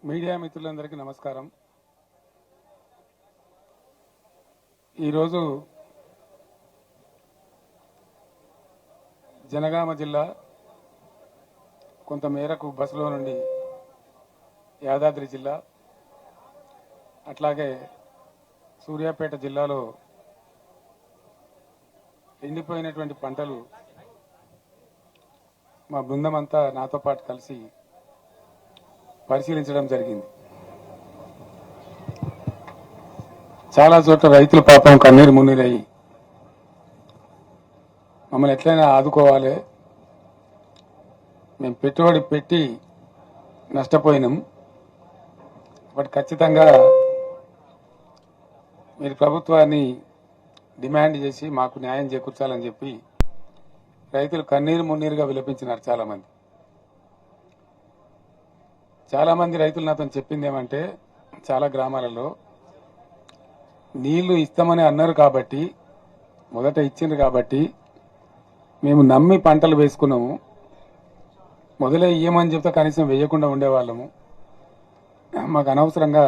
Media మిత్రులందరికీ నమస్కారం. ఈరోజు జనగామ జిల్లా కొంతమేరకు బస్సులో నుండి యాదాద్రి జిల్లా అట్లాగే సూర్యాపేట జిల్లాలో ఎండిపోయినటువంటి పంటలు మా బృందం అంతా నాతో పాటు కలిసి పరిశీలించడం జరిగింది. చాలా చోట్ల రైతులు పాపం కన్నీరు మున్నీరయ్యి మమ్మల్ని ఎట్లయినా ఆదుకోవాలి, మేము పెట్టుబడి పెట్టి నష్టపోయినాం, బట్ ఖచ్చితంగా మీరు ప్రభుత్వాన్ని డిమాండ్ చేసి మాకు న్యాయం చేకూర్చాలని చెప్పి రైతులు కన్నీరు మున్నీరుగా విలపించినారు. చాలా మంది రైతులు నాతో చెప్పింది ఏమంటే, చాలా గ్రామాలలో నీళ్లు ఇస్తామని అన్నారు కాబట్టి, మొదట ఇచ్చిండ్రు కాబట్టి మేము నమ్మి పంటలు వేసుకున్నాము, మొదలే ఇయ్యమని చెప్తే కనీసం వేయకుండా ఉండేవాళ్ళము, మాకు అనవసరంగా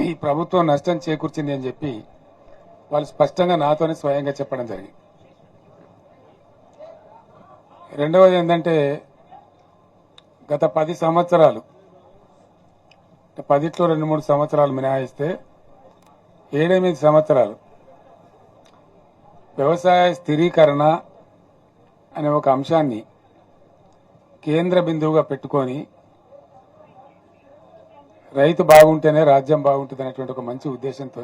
ఈ ప్రభుత్వం నష్టం చేకూర్చింది అని చెప్పి వాళ్ళు స్పష్టంగా నాతోనే స్వయంగా చెప్పడం జరిగింది. రెండవది ఏంటంటే, గత 10 సంవత్సరాలు 10లో 2-3 సంవత్సరాలు మినహాయిస్తే 7-8 సంవత్సరాలు వ్యవసాయ స్థిరీకరణ అనే ఒక అంశాన్ని కేంద్ర బిందువుగా పెట్టుకొని రైతు బాగుంటేనే రాజ్యం బాగుంటుంది అనేటువంటి ఒక మంచి ఉద్దేశంతో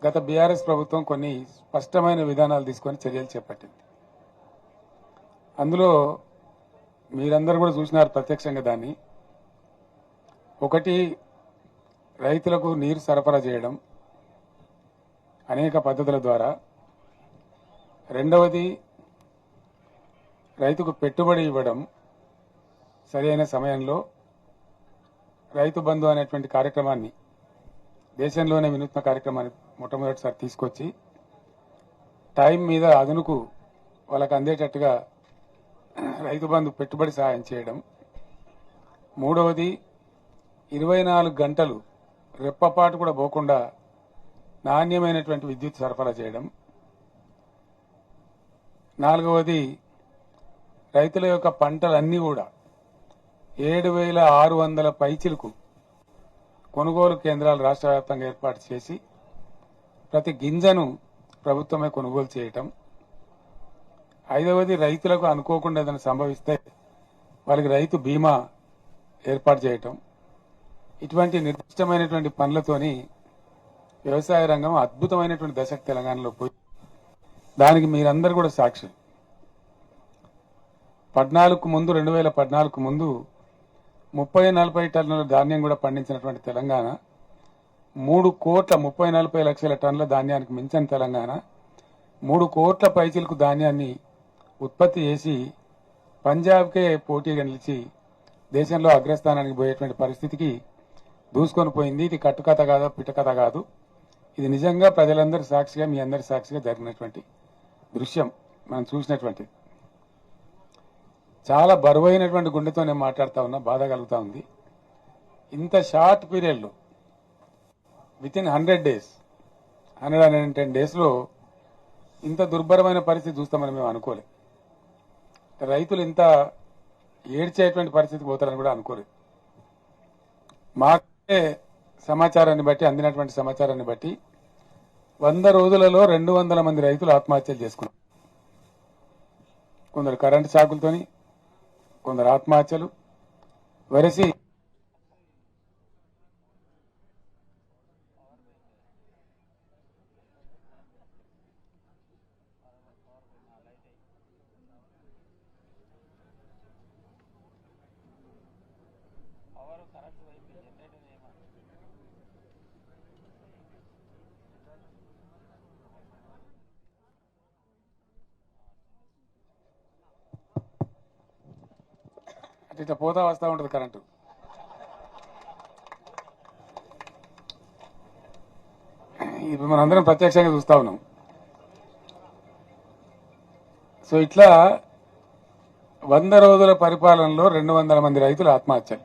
గత బీఆర్ఎస్ ప్రభుత్వం కొన్ని స్పష్టమైన విధానాలు తీసుకొని చర్యలు చేపట్టింది. అందులో మీరందరూ కూడా చూసినారు ప్రత్యక్షంగా. దాన్ని ఒకటి, రైతులకు నీరు సరఫరా చేయడం అనేక పద్ధతుల ద్వారా. రెండవది, రైతుకు పెట్టుబడి ఇవ్వడం సరైన సమయంలో. రైతు బంధు అనేటువంటి కార్యక్రమాన్ని దేశంలోనే వినూత్న కార్యక్రమాన్ని మొట్టమొదటిసారి తీసుకొచ్చి టైం మీద అదనుకు వాళ్ళకు అందేటట్టుగా రైతు బంధు పెట్టుబడి సహాయం చేయడం. మూడవది, 24 గంటలు రెప్పపాటు కూడా పోకుండా నాణ్యమైనటువంటి విద్యుత్ సరఫరా చేయడం. నాలుగవది, రైతుల యొక్క పంటలన్నీ కూడా 7,600 పైచిలకు కొనుగోలు కేంద్రాలు రాష్ట్ర వ్యాప్తంగా ఏర్పాటు చేసి ప్రతి గింజను ప్రభుత్వమే కొనుగోలు చేయటం. ఐదవది, రైతులకు అనుకోకుండా ఏదైనా సంభవిస్తే వాళ్ళకి రైతు బీమా ఏర్పాటు చేయటం. ఇటువంటి నిర్దిష్టమైనటువంటి పనులతోని వ్యవసాయ రంగం అద్భుతమైనటువంటి దశకు తెలంగాణలో పోయి, దానికి మీరందరూ కూడా సాక్షి. 2014 ముందు 30-40 టన్నుల ధాన్యం కూడా పండించినటువంటి తెలంగాణ, 3,40 లక్షల టన్నుల ధాన్యానికి మించిన తెలంగాణ 3 కోట్ల పైచిలకు ధాన్యాన్ని ఉత్పత్తి చేసి పంజాబ్కే పోటీగా నిలిచి దేశంలో అగ్రస్థానానికి పోయేటువంటి పరిస్థితికి దూసుకొని పోయింది. ఇది కట్టుకథ కాదు, పిట్టకథ కాదు, ఇది నిజంగా ప్రజలందరి సాక్షిగా, మీ అందరి సాక్షిగా జరిగినటువంటి దృశ్యం, మనం చూసినటువంటి. చాలా బరువైనటువంటి గుండెతో నేను మాట్లాడుతూ ఉన్నా, బాధ కలుగుతా ఉంది. ఇంత షార్ట్ పీరియడ్లో వితిన్ 100 days 110 daysలో ఇంత దుర్భరమైన పరిస్థితి చూస్తామని మేము అనుకోలేదు. రైతులు ఇంత ఏడ్చేటువంటి పరిస్థితికి పోతారని కూడా అనుకోలేదు. మాకే సమాచారాన్ని బట్టి, అందినటువంటి సమాచారాన్ని బట్టి 100 రోజులలో 200 మంది రైతులు ఆత్మహత్యలు చేసుకున్నారు. కొందరు కరెంటు షాకులతోని, కొందరు ఆత్మహత్యలు. వరిసి ఇట్లా పోతా వస్తూ ఉంటుంది కరెంటు. ఇప్పుడు మనందరం ప్రత్యక్షంగా చూస్తా ఉన్నాం. సో ఇట్లా 100 రోజుల పరిపాలనలో 200 మంది రైతులు ఆత్మహత్యలు.